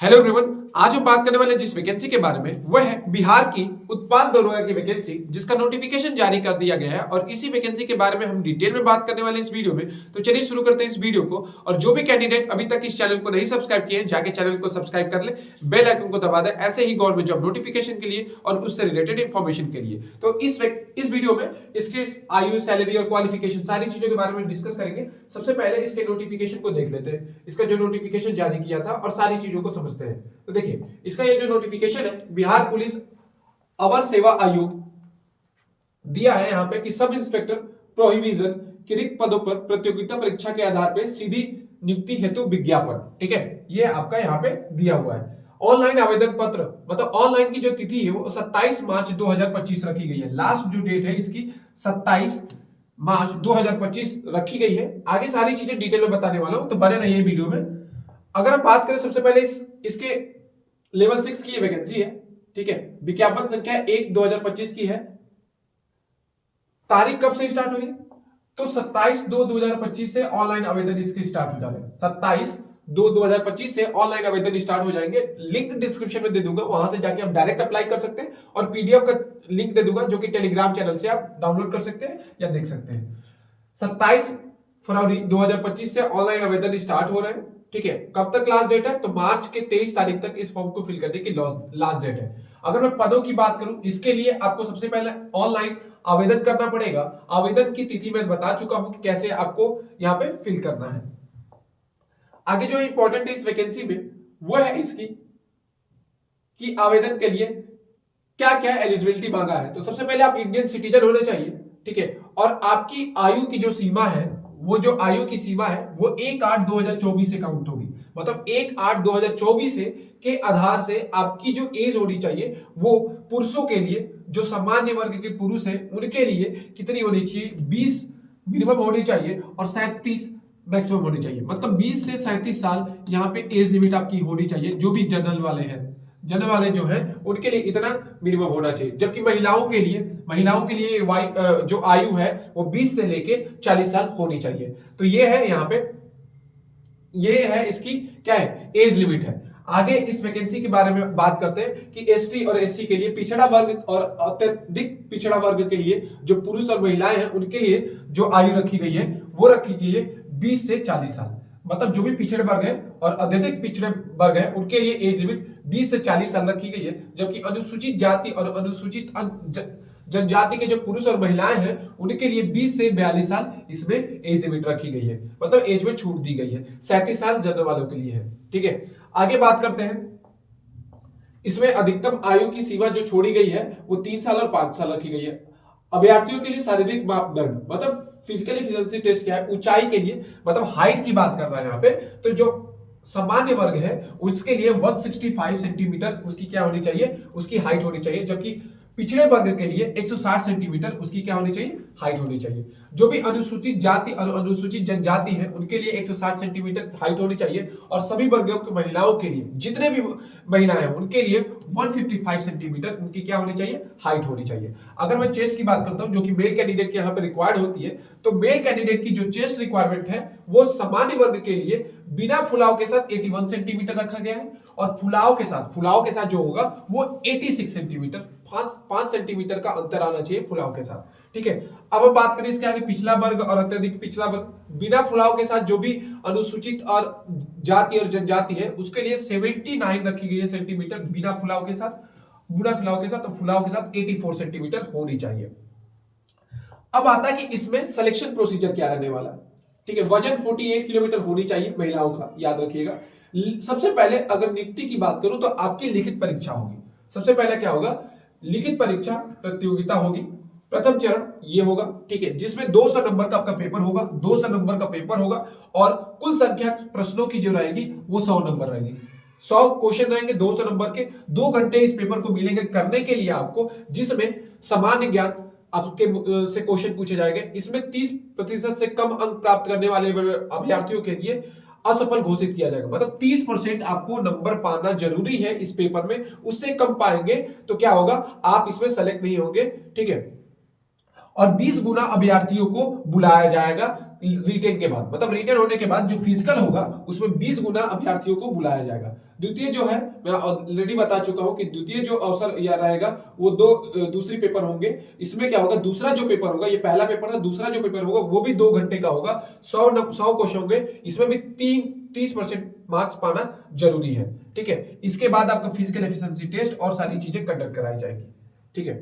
Hello everyone. आज हम बात करने वाले जिस वैकेंसी के बारे में वह है बिहार की उत्पाद दरोगा की वैकेंसी, जिसका नोटिफिकेशन जारी कर दिया गया है और इसी वैकेंसी के बारे में हम डिटेल में बात करने वाले इस वीडियो में। तो चलिए शुरू करते हैं इस वीडियो को। और जो भी कैंडिडेट अभी तक इस चैनल को नहीं सब्सक्राइब किए हैं, जाके चैनल को सब्सक्राइब कर ले, बेल आइकन को दबा दे ऐसे ही गवर्नमेंट जॉब नोटिफिकेशन के लिए और उससे रिलेटेड इन्फॉर्मेशन के लिए। तो इस वीडियो में इसके आयु, सैलरी और क्वालिफिकेशन सारी चीजों के बारे में डिस्कस करेंगे। सबसे पहले इसके नोटिफिकेशन को देख लेते हैं, इसका जो नोटिफिकेशन जारी किया था और सारी चीजों को समझते हैं। तो देखिए, इसका ये जो नोटिफिकेशन है, बिहार पुलिस अवर सेवा आयोग दिया है यहाँ पे कि सब इंस्पेक्टर प्रोहिबिजन के रिक्त पदों पर प्रतियोगिता परीक्षा के आधार पर सीधी नियुक्ति हेतु विज्ञापन। ठीक है, ये आपका यहाँ पे दिया हुआ है। ऑनलाइन आवेदन पत्र, मतलब ऑनलाइन की जो तिथि है वो 27 मार्च 2025 रखी गई है। लास्ट जो डेट है इसकी 27 मार्च 2025 रखी गई है। आगे सारी चीजें डिटेल में बताने वाला हूं, तो बने रहिए वीडियो में। अगर हम बात करें सबसे पहले इसके लेवल 6 की वैकेंसी है। ठीक है, विज्ञापन संख्या 1/2025 की है। तारीख कब से स्टार्ट हुई? तो 27/2/2025 से ऑनलाइन आवेदन इसके स्टार्ट हो जाएंगे। 27/2/2025 से ऑनलाइन आवेदन स्टार्ट हो जाएंगे। लिंक डिस्क्रिप्शन में दे दूंगा, वहां से जाके आप डायरेक्ट अप्लाई कर सकते हैं और पीडीएफ का लिंक दे दूंगा जो कि टेलीग्राम चैनल से आप डाउनलोड कर सकते हैं या देख सकते हैं। 27 फरवरी 2025 से ऑनलाइन आवेदन स्टार्ट हो रहे हैं। ठीक है, कब तक लास्ट डेट है? तो मार्च के 23 तारीख तक इस फॉर्म को फिल करने की लास्ट डेट है। अगर मैं पदों की बात करूं, इसके लिए आपको सबसे पहले ऑनलाइन आवेदन करना पड़ेगा। आवेदन की तिथि मैं बता चुका हूं कि कैसे आपको यहां पे फिल करना है। आगे जो इंपॉर्टेंट है इस वैकेंसी में वो है इसकी कि आवेदन के लिए क्या क्या एलिजिबिलिटी मांगा है। तो सबसे पहले आप इंडियन सिटीजन होने चाहिए। ठीक है, और आपकी आयु की जो सीमा है, वो जो आयु की सीमा है वो 1/8/2024 से काउंट होगी। मतलब 1/8/2024 से के आधार से आपकी जो एज होनी चाहिए वो पुरुषों के लिए, जो सामान्य वर्ग के पुरुष हैं उनके लिए कितनी होनी चाहिए? 20 मिनिमम होनी चाहिए और 37 मैक्सिमम होनी चाहिए। मतलब 20 से 37 साल यहाँ पे एज लिमिट आपकी होनी चाहिए। जो भी जनरल वाले हैं, जनरल वाले जो हैं उनके लिए इतना मिनिमम होना चाहिए। जबकि महिलाओं के लिए जो आयु है वो 20 से लेके 40 साल होनी चाहिए। तो ये है यहाँ पे, ये है इसकी क्या है, एज लिमिट है। आगे इस वैकेंसी के बारे में बात करते हैं कि एसटी और एससी के लिए, पिछड़ा वर्ग और अत्यधिक पिछड़ा वर्ग के लिए जो पुरुष और महिलाएं हैं उनके लिए जो आयु रखी गई है वो रखी गई है 20 से 40 साल। मतलब जो भी पिछड़े वर्ग है और अत्यधिक पिछड़े वर्ग है उनके लिए एज लिमिट 20 से 40 साल रखी गई है। जबकि अनुसूचित जाति और अनुसूचित जनजाति के जो पुरुष और महिलाएं हैं उनके लिए 20 से 42 साल इसमें एज लिमिट रखी गई है। मतलब एज में छूट दी गई है। 37 साल जनरल वालों के लिए है। ठीक है, आगे बात करते हैं। इसमें अधिकतम आयु की सीमा जो छोड़ी गई है वो 3 साल और 5 साल रखी गई है। अभ्यर्थियों के लिए शारीरिक मापदंड, मतलब फिजिकल एफिशिएंसी टेस्ट क्या है, ऊंचाई के लिए, मतलब हाइट की बात कर रहा है यहाँ पे। तो जो सामान्य वर्ग है उसके लिए 165 सेंटीमीटर उसकी क्या होनी चाहिए, उसकी हाइट होनी चाहिए। जबकि पिछड़े वर्ग के लिए 160 सेंटीमीटर उसकी क्या होनी चाहिए, हाइट होनी चाहिए। जो भी अनुसूचित जाति और अनुसूचित जनजाति है उनके लिए 160 सेंटीमीटर हाइट होनी चाहिए। और सभी वर्गों की महिलाओं के लिए, जितने भी महिलाएं हैं उनके लिए 155 सेंटीमीटर उनकी क्या होनी चाहिए, हाइट होनी चाहिए। अगर मैं चेस्ट की बात करता हूं जो कि मेल कैंडिडेट के यहाँ पे रिक्वायर्ड होती है, तो मेल कैंडिडेट की जो चेस्ट रिक्वायरमेंट है वो सामान्य वर्ग के लिए बिना फुलाव के साथ 81 सेंटीमीटर रखा गया है और फुलाव के साथ जो होगा वो 86 सेंटीमीटर, 5 सेंटीमीटर का अंतर आना चाहिए फुलाव के साथ। ठीक है, अब हम बात करें इसके आगे पिछला वर्ग और अत्यधिक पिछला वर्ग। बिना फुलाव के साथ जो भी अनुसूचित और जाति और जनजाति है उसके लिए 79 रखी गई है सेंटीमीटर बिना फुलाव के साथ। तो फुलाव के साथ 84 सेंटीमीटर होनी चाहिए। अब आता है कि इसमें सिलेक्शन प्रोसीजर क्या रहने वाला। ठीक है, वजन 48 किलोमीटर होनी चाहिए महिलाओं का, याद रखिएगा। सबसे पहले अगर नियुक्ति की बात करूं तो आपकी लिखित परीक्षा होगी। सबसे पहले क्या होगा, लिखित परीक्षा प्रतियोगिता होगी। प्रथम चरण ये होगा, ठीक है, जिसमें 200 नंबर का आपका पेपर होगा। 200 नंबर का पेपर होगा और कुल संख्या प्रश्नों की जो रहेगी वो 100 नंबर रहेगी। 100 क्वेश्चन रहेंगे 200 नंबर के। 2 घंटे इस पेपर को मिलेंगे करने के लिए आपको, जिसमें सामान्य ज्ञान आपके से क्वेश्चन पूछे जाएंगे। इसमें 30% से कम अंक प्राप्त करने वाले अभ्यर्थियों के लिए असफल घोषित किया जाएगा। मतलब 30% आपको नंबर पाना जरूरी है इस पेपर में। उससे कम पाएंगे तो क्या होगा, आप इसमें सेलेक्ट नहीं होंगे। ठीक है, और 20 गुना अभ्यर्थियों को बुलाया जाएगा रिटेन के बाद, मतलब रिटेन होने के बाद जो फिजिकल होगा उसमें 20 गुना अभ्यर्थियों को बुलाया जाएगा। द्वितीय जो है मैं ऑलरेडी बता चुका हूं कि द्वितीय जो अवसर या रहेगा वो दूसरी पेपर होंगे। इसमें क्या होगा, दूसरा जो पेपर होगा, ये पहला पेपर था, दूसरा जो पेपर होगा वो भी 2 घंटे का होगा। 100 क्वेश्चन होंगे, इसमें भी 30% मार्क्स पाना जरूरी है। ठीक है, इसके बाद आपका फिजिकल एफिशिएंसी टेस्ट और सारी चीजें कंडक्ट कराई जाएगी। ठीक है,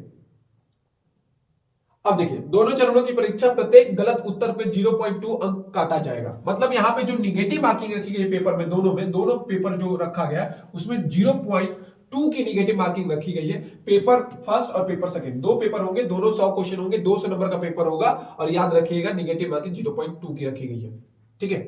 अब देखिए दोनों चरणों की परीक्षा प्रत्येक गलत उत्तर पे 0.2 अंक काटा जाएगा। मतलब यहां पे जो निगेटिव मार्किंग रखी गई पेपर में, दोनों पेपर जो रखा गया उसमें 0.2 की निगेटिव मार्किंग रखी गई है। पेपर फर्स्ट और पेपर सेकंड 2 पेपर होंगे, दोनों 100 क्वेश्चन होंगे, 200 नंबर का पेपर होगा और याद रखिएगा निगेटिव मार्किंग 0.2 की रखी गई है। ठीक है,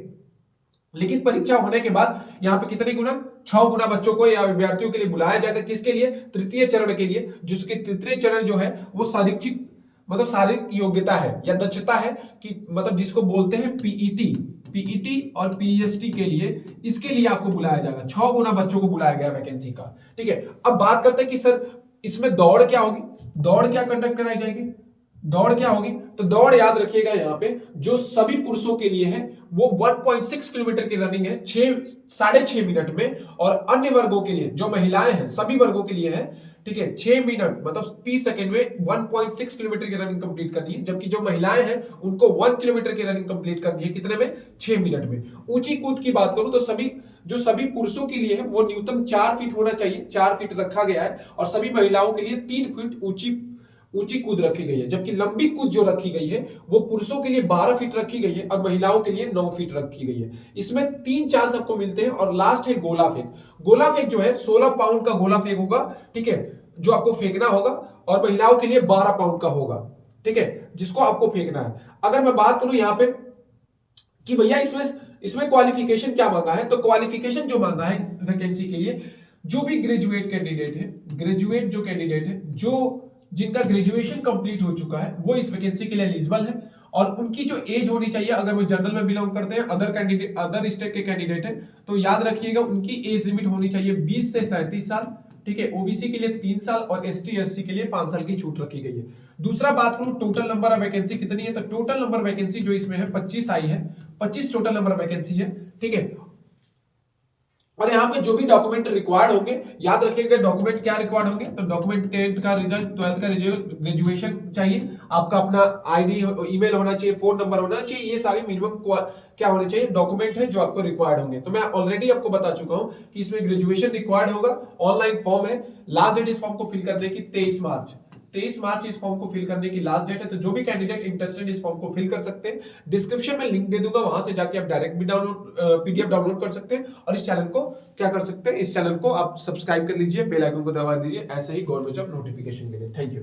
लिखित परीक्षा होने के बाद यहाँ पे कितने गुना, 6 गुना बच्चों को या विद्यार्थियों के लिए बुलाया जाएगा। किसके लिए, तृतीय चरण के लिए, जिसके तृतीय चरण जो है वो शारीरिक मतलब शारीरिक योग्यता है या दक्षता है कि मतलब जिसको बोलते हैं पीईटी और पीएसटी के लिए, इसके लिए आपको बुलाया जाएगा। 6 गुना बच्चों को बुलाया गया वैकेंसी का। ठीक है, अब बात करते हैं कि सर इसमें दौड़ क्या होगी, दौड़ क्या कंडक्ट कराई जाएगी, दौड़ क्या होगी, तो दौड़ याद रखिएगा यहाँ पे जो सभी पुरुषों के लिए है वो 1.6 किलोमीटर की रनिंग है 6.5 मिनट में, और अन्य वर्गों के लिए जो महिलाएं हैं सभी वर्गों के लिए है, ठीक है, 6 मिनट मतलब 30 सेकंड में 1.6 किलोमीटर की रनिंग कंप्लीट करनी है। जबकि जो महिलाएं हैं उनको 1 किलोमीटर की रनिंग कंप्लीट करनी है, कितने में, 6 मिनट में। ऊंची कूद की बात करूं तो सभी पुरुषों के लिए है वो न्यूनतम 4 फीट होना चाहिए, 4 फीट रखा गया है, और सभी महिलाओं के लिए 3 फीट ऊंची कूद रखी गई है। जबकि लंबी कूद जो रखी गई है वो पुरुषों के लिए 12 फीट रखी गई है और महिलाओं के लिए 9 फीट रखी गई है। इसमें 3 चांस आपको मिलते हैं। और लास्ट है गोला फेंक। गोला फेंक जो है 16 पाउंड का गोला फेंक होगा, ठीक है, जो आपको फेंकना होगा, और महिलाओं के लिए 12 पाउंड का होगा, ठीक है, जिसको आपको फेंकना है। अगर मैं बात करूं यहां पे कि भैया इसमें क्वालिफिकेशन क्या मांगा है, तो क्वालिफिकेशन जो मांगा है इस वैकेंसी के लिए, जो भी ग्रेजुएट कैंडिडेट है, ग्रेजुएट जो कैंडिडेट है, जो जिनका ग्रेजुएशन कंप्लीट हो चुका है वो इस वैकेंसी के लिए एलिजिबल है। और उनकी जो एज होनी चाहिए, अगर वो जनरल में बिलोंग करते हैं, अदर स्टेट के कैंडिडेट है, तो याद रखिएगा उनकी एज लिमिट होनी चाहिए 20 से 37 साल, ठीक है। ओबीसी के लिए 3 साल और एसटी एससी के लिए 5 साल की छूट रखी गई है। दूसरा बात करूं टोटल नंबर ऑफ वैकेंसी कितनी है, तो टोटल नंबर वैकेंसी जो इसमें है 25 आई है, 25 टोटल नंबर वैकेंसी है, ठीक है। और यहाँ पे जो भी डॉक्यूमेंट रिक्वायर्ड होंगे, याद रखिएगा डॉक्यूमेंट क्या रिक्वायर्ड होंगे, तो डॉक्यूमेंट 10th का रिजल्ट, 12th का रिजल्ट, ग्रेजुएशन चाहिए, आपका अपना आईडी ईमेल होना चाहिए, फोन नंबर होना चाहिए, ये सारी मिनिमम क्या होने चाहिए डॉक्यूमेंट है जो आपको रिक्वायर्ड होंगे। तो मैं ऑलरेडी आपको बता चुका हूं कि इसमें ग्रेजुएशन रिक्वायर्ड होगा। ऑनलाइन फॉर्म है, लास्ट डेट इस फॉर्म को फिल करने की 23 मार्च इस फॉर्म को फिल करने की लास्ट डेट है। तो जो भी कैंडिडेट इंटरेस्टेड इस फॉर्म को फिल कर सकते हैं, डिस्क्रिप्शन में लिंक दे दूंगा, वहां से जाके आप डायरेक्ट भी पीडीएफ डाउनलोड कर सकते हैं। और इस चैनल को क्या कर सकते हैं, इस चैनल को आप सब्सक्राइब कर लीजिए, बेल आइकन को दबा दीजिए ऐसे ही गवर्नमेंट जॉब नोटिफिकेशन के लिए। Thank you.